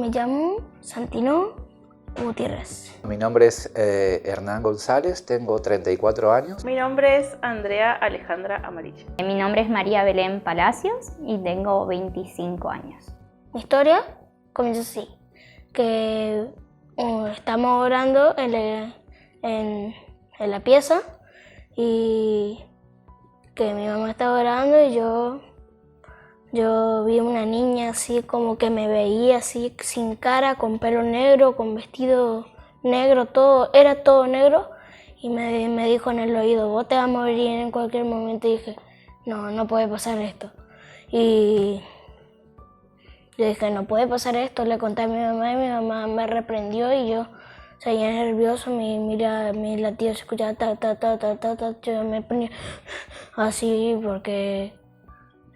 Me llamo Santino Gutiérrez. Mi nombre es Hernán González, tengo 34 años. Mi nombre es Andrea Alejandra Amarilla. Mi nombre es María Belén Palacios y tengo 25 años. Mi historia comienza así, que estamos orando en la pieza y que mi mamá estaba orando y yo vi una niña así como que me veía así sin cara, con pelo negro, con vestido negro, era todo negro y me dijo en el oído, vos te vas a morir en cualquier momento y dije, no puede pasar esto. Y yo dije, no puede pasar esto, le conté a mi mamá y mi mamá me reprendió y yo seguía nervioso, mi latido se escuchaba yo me ponía así porque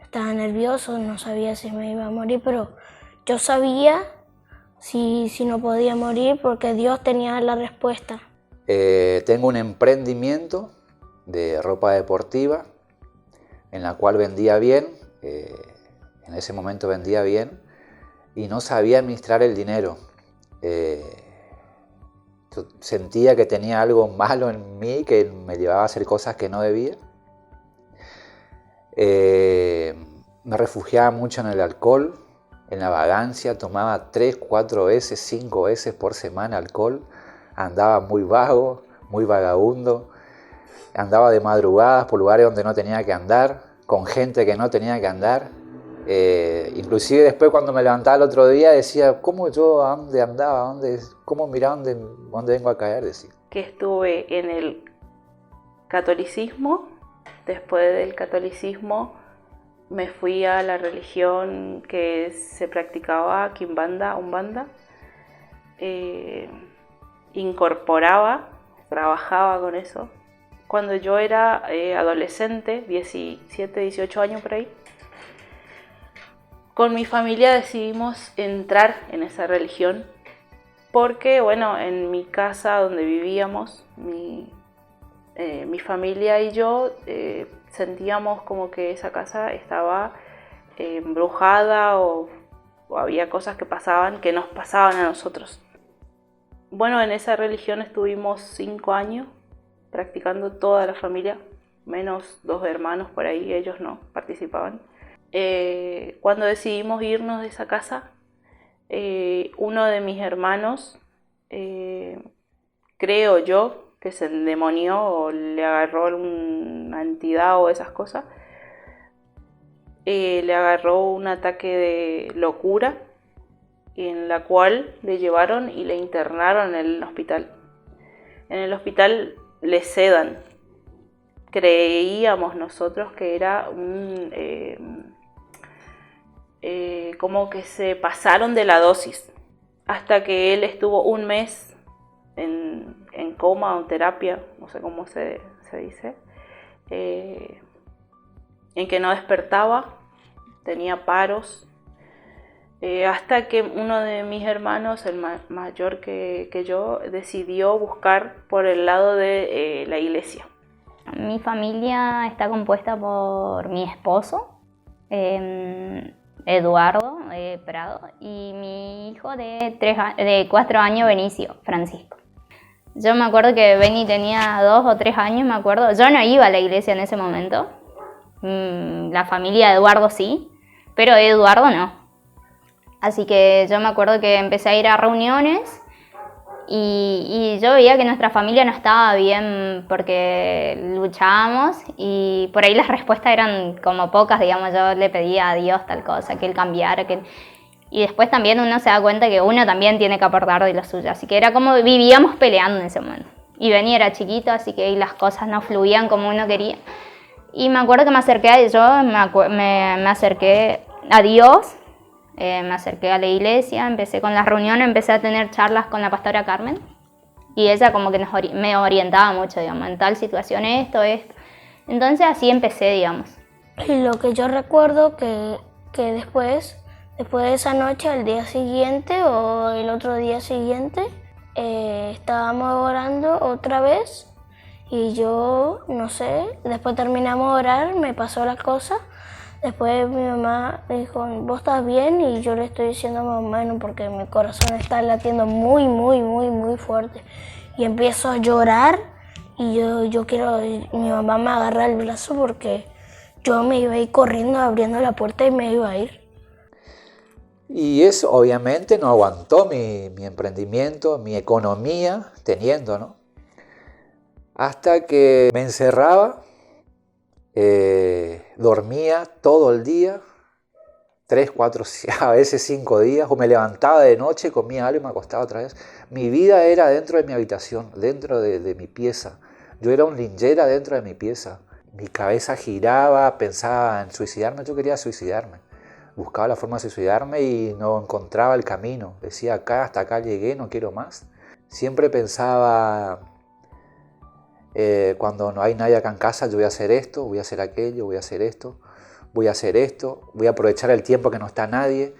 estaba nervioso, no sabía si me iba a morir, pero yo sabía si no podía morir porque Dios tenía la respuesta. Tengo un emprendimiento de ropa deportiva en la cual vendía bien, en ese momento vendía bien y no sabía administrar el dinero. Sentía que tenía algo malo en mí que me llevaba a hacer cosas que no debía. Me refugiaba mucho en el alcohol, en la vagancia, tomaba 3, 4 veces, 5 veces por semana alcohol, andaba muy vago, muy vagabundo, andaba de madrugadas por lugares donde no tenía que andar, con gente que no tenía que andar. Inclusive después cuando me levantaba el otro día decía, ¿cómo yo a dónde andaba? ¿Cómo miraba dónde vengo a caer? Decía. Que estuve en el catolicismo, después del catolicismo me fui a la religión que se practicaba, Quimbanda, Umbanda, incorporaba, trabajaba con eso. Cuando yo era adolescente, 17, 18 años por ahí, con mi familia decidimos entrar en esa religión porque, bueno, en mi casa donde vivíamos, mi familia y yo sentíamos como que esa casa estaba embrujada o había cosas que pasaban que nos pasaban a nosotros. Bueno, en esa religión estuvimos 5 años practicando toda la familia, menos 2 hermanos por ahí, ellos no participaban. Cuando decidimos irnos de esa casa, uno de mis hermanos, creo yo, que se endemonió o le agarró una entidad o esas cosas, le agarró un ataque de locura en la cual le llevaron y le internaron en el hospital. En el hospital le sedan. Creíamos nosotros que era como que se pasaron de la dosis, hasta que él estuvo 1 mes en coma o terapia, no sé cómo se dice, en que no despertaba, tenía paros, hasta que uno de mis hermanos, el mayor que yo, decidió buscar por el lado de la iglesia. Mi familia está compuesta por mi esposo, Eduardo Prado, y mi hijo de 4 años, Benicio Francisco. Yo me acuerdo que Beni tenía 2 o 3 años, me acuerdo. Yo no iba a la iglesia en ese momento. La familia de Eduardo sí, pero Eduardo no. Así que yo me acuerdo que empecé a ir a reuniones y yo veía que nuestra familia no estaba bien porque luchábamos y por ahí las respuestas eran como pocas, digamos. Yo le pedía a Dios tal cosa, que Él cambiara, y después también uno se da cuenta que uno también tiene que aportar de lo suyo. Así que era como vivíamos peleando en ese momento. Y Beni era chiquito, así que las cosas no fluían como uno quería. Y me acuerdo que me acerqué me acerqué a Dios, me acerqué a la iglesia, empecé con las reuniones, empecé a tener charlas con la pastora Carmen. Y ella como que me orientaba mucho, digamos, en tal situación esto. Entonces así empecé, digamos. Y lo que yo recuerdo que después de esa noche, al día siguiente o el otro día siguiente, estábamos orando otra vez y yo, no sé, después terminamos de orar, me pasó la cosa Después mi mamá dijo, ¿vos estás bien? Y yo le estoy diciendo más o menos porque mi corazón está latiendo muy, muy, muy, muy fuerte. Y empiezo a llorar y yo quiero, mi mamá me agarra el brazo porque yo me iba a ir corriendo, abriendo la puerta y me iba a ir. Y eso obviamente no aguantó mi emprendimiento, mi economía, teniendo, ¿no? Hasta que me encerraba, dormía todo el día, 3, 4, a veces 5 días, o me levantaba de noche, comía algo y me acostaba otra vez. Mi vida era dentro de mi habitación, dentro de mi pieza. Yo era un linchera dentro de mi pieza. Mi cabeza giraba, pensaba en suicidarme, yo quería suicidarme. Buscaba la forma de suicidarme y no encontraba el camino. Decía, hasta acá llegué, no quiero más. Siempre pensaba, cuando no hay nadie acá en casa, yo voy a hacer esto, voy a hacer aquello, voy a hacer esto, voy a hacer esto, voy a aprovechar el tiempo que no está nadie.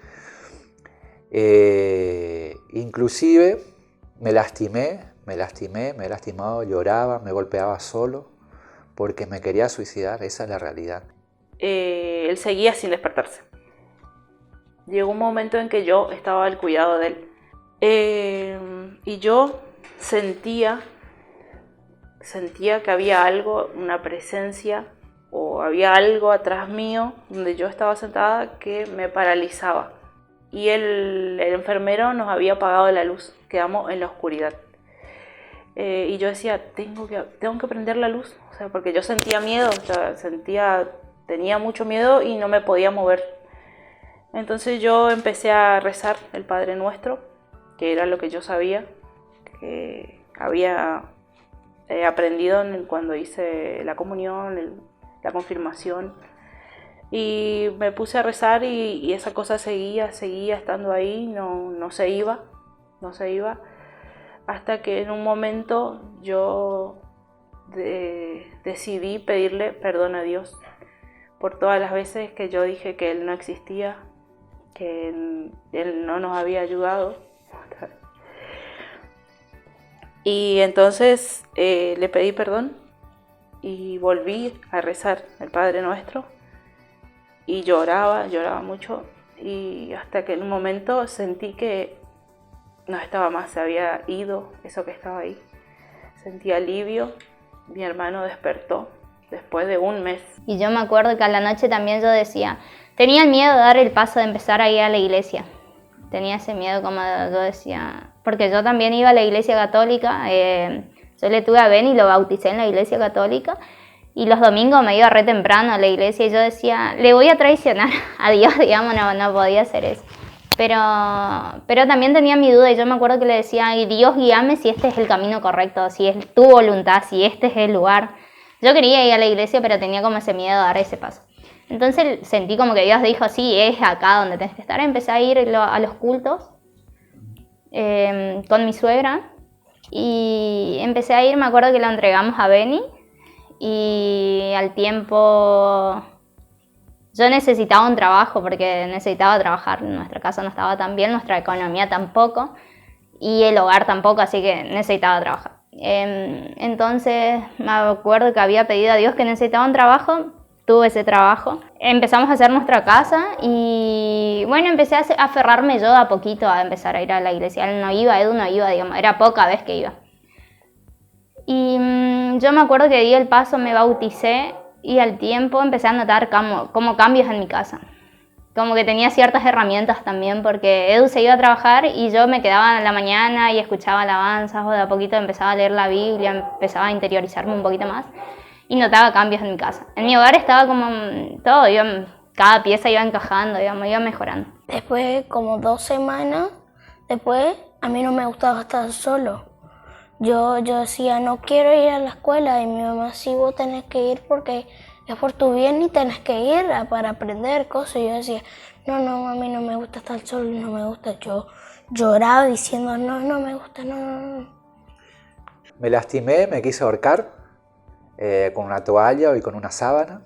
Inclusive me he lastimado, lloraba, me golpeaba solo porque me quería suicidar, esa es la realidad. Él seguía sin despertarse. Llegó un momento en que yo estaba al cuidado de él y yo sentía que había algo, una presencia o había algo atrás mío donde yo estaba sentada que me paralizaba. Y el enfermero nos había apagado la luz, quedamos en la oscuridad. Y yo decía, tengo que prender la luz, o sea, porque yo sentía miedo, tenía mucho miedo y no me podía mover. Entonces yo empecé a rezar el Padre Nuestro, que era lo que yo sabía, que había aprendido cuando hice la comunión, la confirmación. Y me puse a rezar y esa cosa seguía estando ahí, no se iba. Hasta que en un momento yo decidí pedirle perdón a Dios por todas las veces que yo dije que Él no existía, que Él no nos había ayudado. Y entonces le pedí perdón y volví a rezar el Padre Nuestro y lloraba mucho, y hasta que en un momento sentí que no estaba más, se había ido eso que estaba ahí. Sentí alivio, mi hermano despertó después de un mes. Y yo me acuerdo que a la noche también yo decía, tenía el miedo de dar el paso de empezar a ir a la iglesia. Tenía ese miedo, como yo decía, porque yo también iba a la iglesia católica. Yo le tuve a Ben y lo bauticé en la iglesia católica. Y los domingos me iba re temprano a la iglesia y yo decía, le voy a traicionar a Dios, digamos, no podía hacer eso. Pero también tenía mi duda y yo me acuerdo que le decía, Dios, guíame si este es el camino correcto, si es tu voluntad, si este es el lugar. Yo quería ir a la iglesia, pero tenía como ese miedo de dar ese paso. Entonces sentí como que Dios dijo, sí, es acá donde tenés que estar. Empecé a ir a los cultos con mi suegra y empecé a ir, me acuerdo que lo entregamos a Beni y al tiempo yo necesitaba un trabajo porque necesitaba trabajar. Nuestra casa no estaba tan bien, nuestra economía tampoco y el hogar tampoco, así que necesitaba trabajar. Entonces me acuerdo que había pedido a Dios que necesitaba un trabajo. Tuve ese trabajo, empezamos a hacer nuestra casa y bueno, empecé a aferrarme yo a poquito a empezar a ir a la iglesia. Él no iba, Edu no iba, digamos, era poca vez que iba. Y yo me acuerdo que di el paso, me bauticé y al tiempo empecé a notar como cambios en mi casa. Como que tenía ciertas herramientas también porque Edu se iba a trabajar y yo me quedaba en la mañana y escuchaba alabanzas o de a poquito empezaba a leer la Biblia, empezaba a interiorizarme un poquito más. Y notaba cambios en mi casa. En mi hogar estaba como todo, cada pieza iba encajando, digamos, iba mejorando. Después, como 2 semanas después, a mí no me gustaba estar solo. Yo decía, no quiero ir a la escuela, y mi mamá, sí, vos tenés que ir porque es por tu bien y tenés que ir para aprender cosas. Y yo decía, no, mami, no me gusta estar solo, no me gusta. Yo lloraba diciendo, no me gusta, no. Me lastimé, me quise ahorcar. Con una toalla y con una sábana.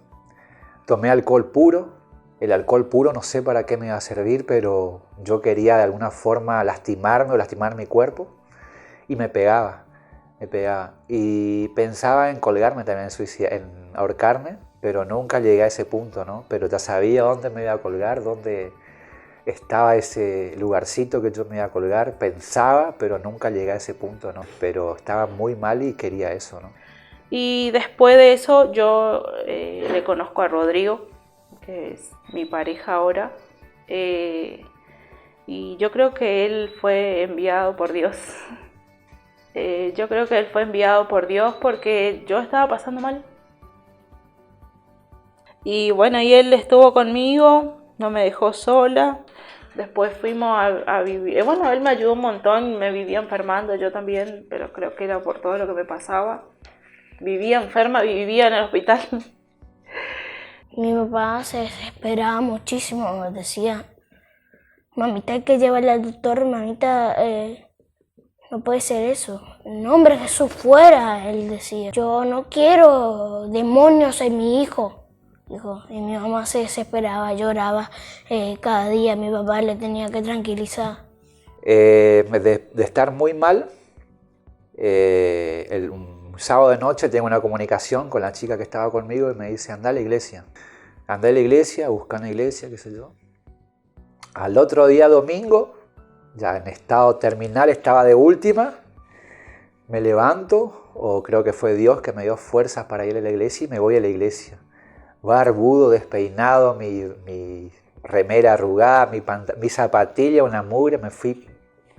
Tomé alcohol puro. El alcohol puro no sé para qué me iba a servir, pero yo quería de alguna forma lastimarme o lastimar mi cuerpo. Y me pegaba. Y pensaba en colgarme también, en ahorcarme, pero nunca llegué a ese punto, ¿no? Pero ya sabía dónde me iba a colgar, dónde estaba ese lugarcito que yo me iba a colgar, pensaba, pero nunca llegué a ese punto, ¿no? Pero estaba muy mal y quería eso, ¿no? Y después de eso yo le conozco a Rodrigo, que es mi pareja ahora, y yo creo que él fue enviado por Dios. Yo creo que él fue enviado por Dios porque yo estaba pasando mal. Y bueno, y él estuvo conmigo, no me dejó sola. Después fuimos a vivir. Bueno, él me ayudó un montón, me vivía enfermando yo también, pero creo que era por todo lo que me pasaba. Vivía enferma, vivía en el hospital. Mi papá se desesperaba muchísimo, decía, mamita, hay que llevarle al doctor, mamita, no puede ser eso. En nombre de Jesús, fuera, él decía. Yo no quiero demonios en mi hijo. Dijo, y mi mamá se desesperaba, lloraba cada día, mi papá le tenía que tranquilizar. De estar muy mal, un sábado de noche tengo una comunicación con la chica que estaba conmigo y me dice, anda a la iglesia. Andá a la iglesia, busca una iglesia, qué sé yo. Al otro día, domingo, ya en estado terminal, estaba de última, me levanto, o creo que fue Dios que me dio fuerzas para ir a la iglesia y me voy a la iglesia. Barbudo, despeinado, mi remera arrugada, mi zapatilla, una mugre, me fui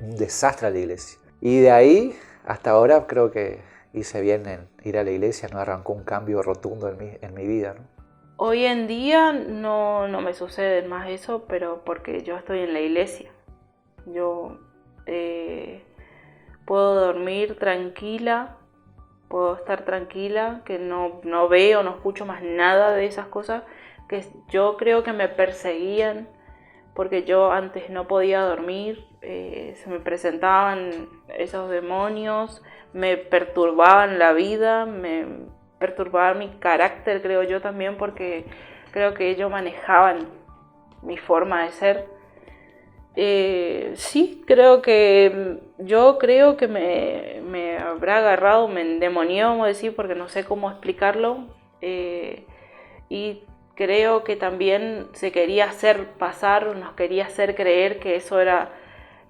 un desastre a la iglesia. Y de ahí hasta ahora creo que hice bien en ir a la iglesia, no arrancó un cambio rotundo en mi vida, ¿no? Hoy en día no me sucede más eso, pero porque yo estoy en la iglesia. Yo puedo dormir tranquila, puedo estar tranquila, que no veo, no escucho más nada de esas cosas que yo creo que me perseguían, porque yo antes no podía dormir, se me presentaban esos demonios, me perturbaban la vida, me perturbaban mi carácter, creo yo también, porque creo que ellos manejaban mi forma de ser. Sí, creo que me habrá agarrado, me endemonió, vamos a decir, porque no sé cómo explicarlo, y creo que también se quería hacer pasar, nos quería hacer creer que eso era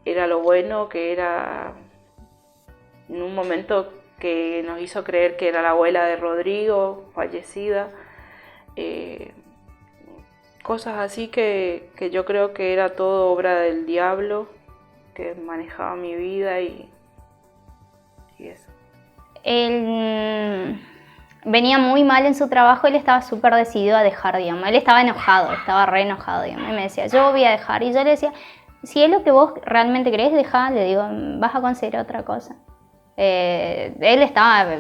lo bueno, que era en un momento que nos hizo creer que era la abuela de Rodrigo, fallecida. Cosas así que yo creo que era todo obra del diablo, que manejaba mi vida y eso. Él venía muy mal en su trabajo, él estaba súper decidido a dejar, digamos. Él estaba enojado, estaba re enojado, digamos. Y me decía, yo voy a dejar. Y yo le decía, si es lo que vos realmente querés, dejá. Le digo, vas a conseguir otra cosa. Él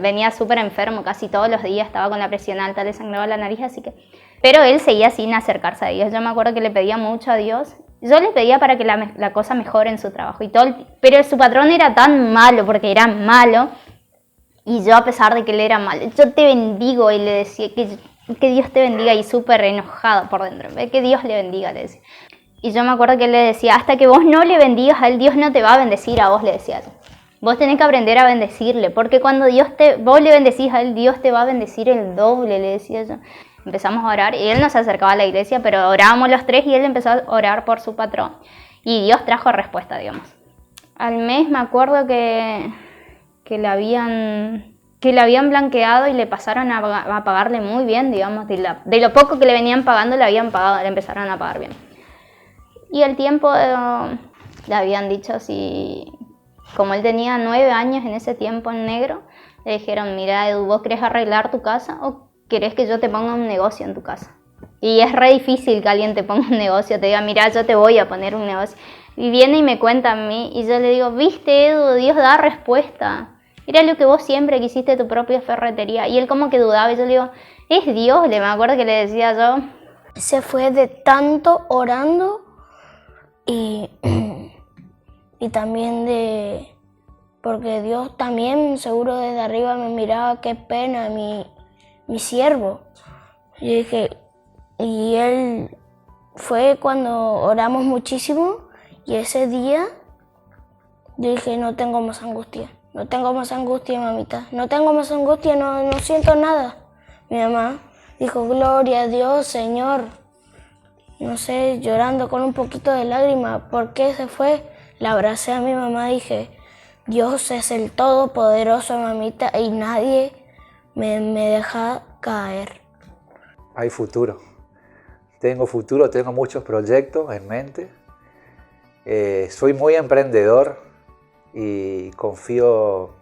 venía súper enfermo casi todos los días, estaba con la presión alta, le sangraba la nariz, así que... Pero él seguía sin acercarse a Dios. Yo me acuerdo que le pedía mucho a Dios. Yo le pedía para que la cosa mejore en su trabajo y todo. Pero su patrón era tan malo, porque era malo. Y yo, a pesar de que él era malo, yo te bendigo. Y le decía que Dios te bendiga. Y súper enojado por dentro. Que Dios le bendiga, le decía. Y yo me acuerdo que él le decía, hasta que vos no le bendigas a él, Dios no te va a bendecir a vos, le decía yo. Vos tenés que aprender a bendecirle. Porque cuando vos le bendecís a él, Dios te va a bendecir el doble, le decía yo. Empezamos a orar y él no se acercaba a la iglesia, pero orábamos los tres y él empezó a orar por su patrón. Y Dios trajo respuesta, digamos. Al mes me acuerdo que le habían blanqueado y le pasaron a pagarle muy bien, digamos. De lo poco que le venían pagando, le empezaron a pagar bien. Y al tiempo le habían dicho, si como él tenía 9 años en ese tiempo en negro, le dijeron, mira Edu, ¿vos querés arreglar tu casa o querés que yo te ponga un negocio en tu casa? Y es re difícil que alguien te ponga un negocio, te diga, mira, yo te voy a poner un negocio. Y viene y me cuenta a mí, y yo le digo, viste Edu, Dios da respuesta. Era lo que vos siempre quisiste, tu propia ferretería. Y él como que dudaba, y yo le digo, es Dios, me acuerdo que le decía yo. Se fue de tanto orando y también porque Dios también seguro desde arriba me miraba, qué pena mi siervo. Y dije, y él fue cuando oramos muchísimo y ese día yo dije, no tengo más angustia, mamita, no tengo más angustia, no siento nada. Mi mamá dijo, gloria a Dios, Señor. No sé, llorando con un poquito de lágrima. ¿Por qué se fue? La abracé a mi mamá y dije, Dios es el Todopoderoso, mamita, y nadie me deja caer. Hay futuro. Tengo futuro, tengo muchos proyectos en mente. Soy muy emprendedor y confío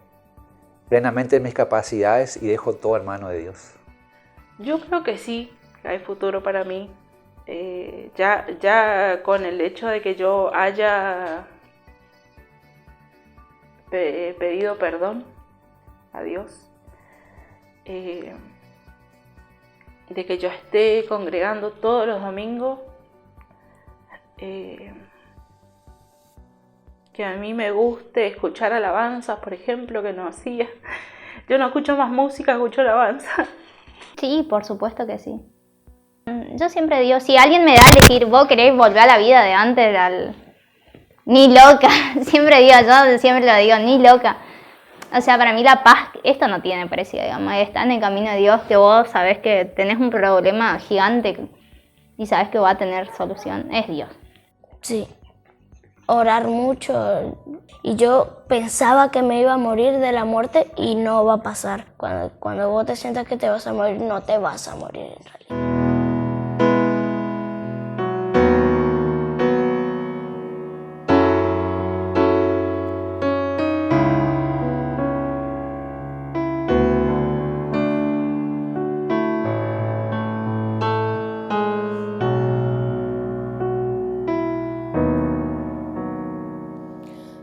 plenamente en mis capacidades y dejo todo en manos de Dios. Yo creo que sí, que hay futuro para mí. Ya con el hecho de que yo haya pedido perdón a Dios, de que yo esté congregando todos los domingos, que a mí me guste escuchar alabanzas, por ejemplo, que no hacía. Yo no escucho más música, escucho alabanza. Sí, por supuesto que sí. Yo siempre digo, si alguien me da a elegir, vos querés volver a la vida de antes, ni loca. Siempre digo, yo siempre lo digo, ni loca. O sea, para mí la paz, esto no tiene precio, digamos. Está en el camino de Dios, que vos sabés que tenés un problema gigante y sabés que va a tener solución. Es Dios. Sí, orar mucho. Y yo pensaba que me iba a morir de la muerte y no va a pasar. Cuando vos te sientas que te vas a morir, no te vas a morir en realidad.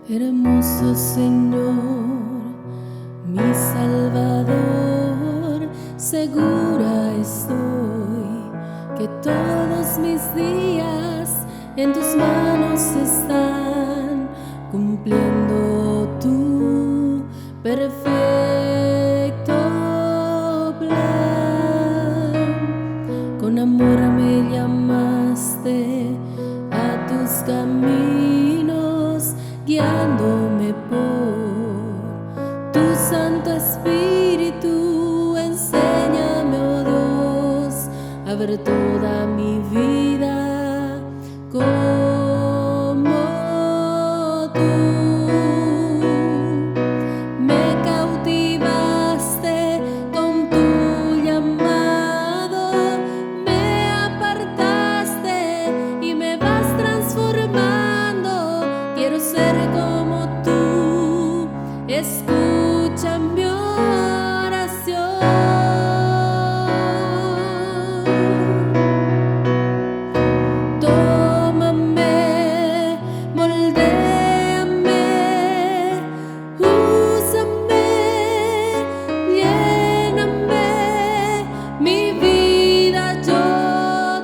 Hermoso Señor, mi Salvador, segura estoy que todos mis días en tus manos están, cumpliendo tu perfecto plan. Con amor me llamaste a tus caminos, guiándome por tu Santo Espíritu. Enséñame, oh Dios, a ver toda mi vida como tú. Me cautivaste con tu llamado, me apartaste y me vas transformando. Quiero ser como tú, escucha mi oración. Tómame, moldéame, úsame, lléname, mi vida yo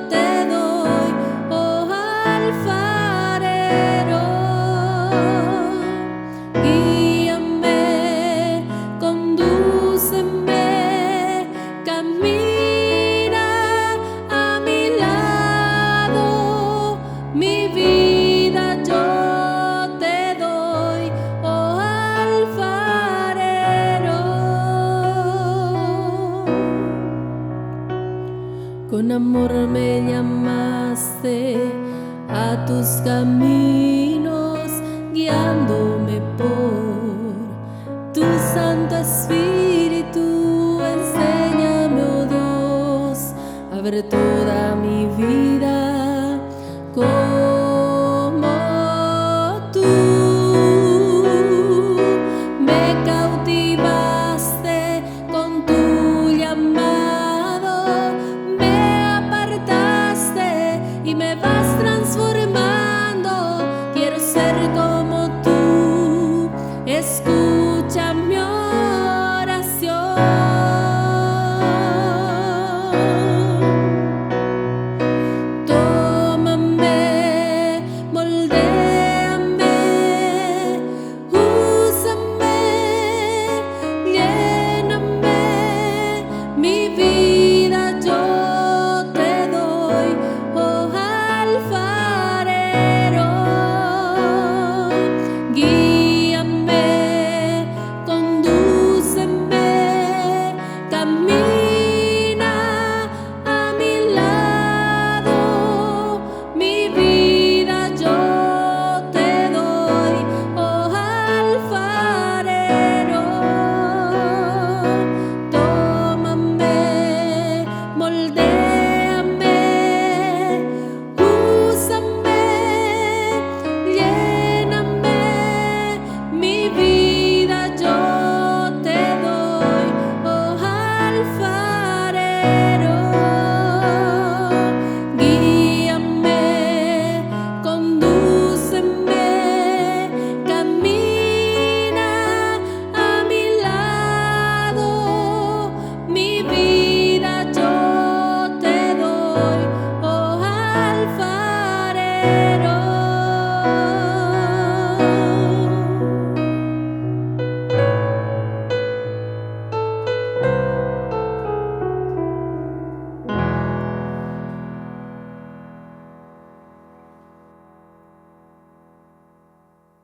te doy, oh alfarero. Guíame, condúceme, camina a mi lado, mi vida yo te doy, oh alfarero. Con amor me llamaste a tus caminos, guiándome por tu Santo Espíritu. Enséñame, oh Dios, a ver toda mi vida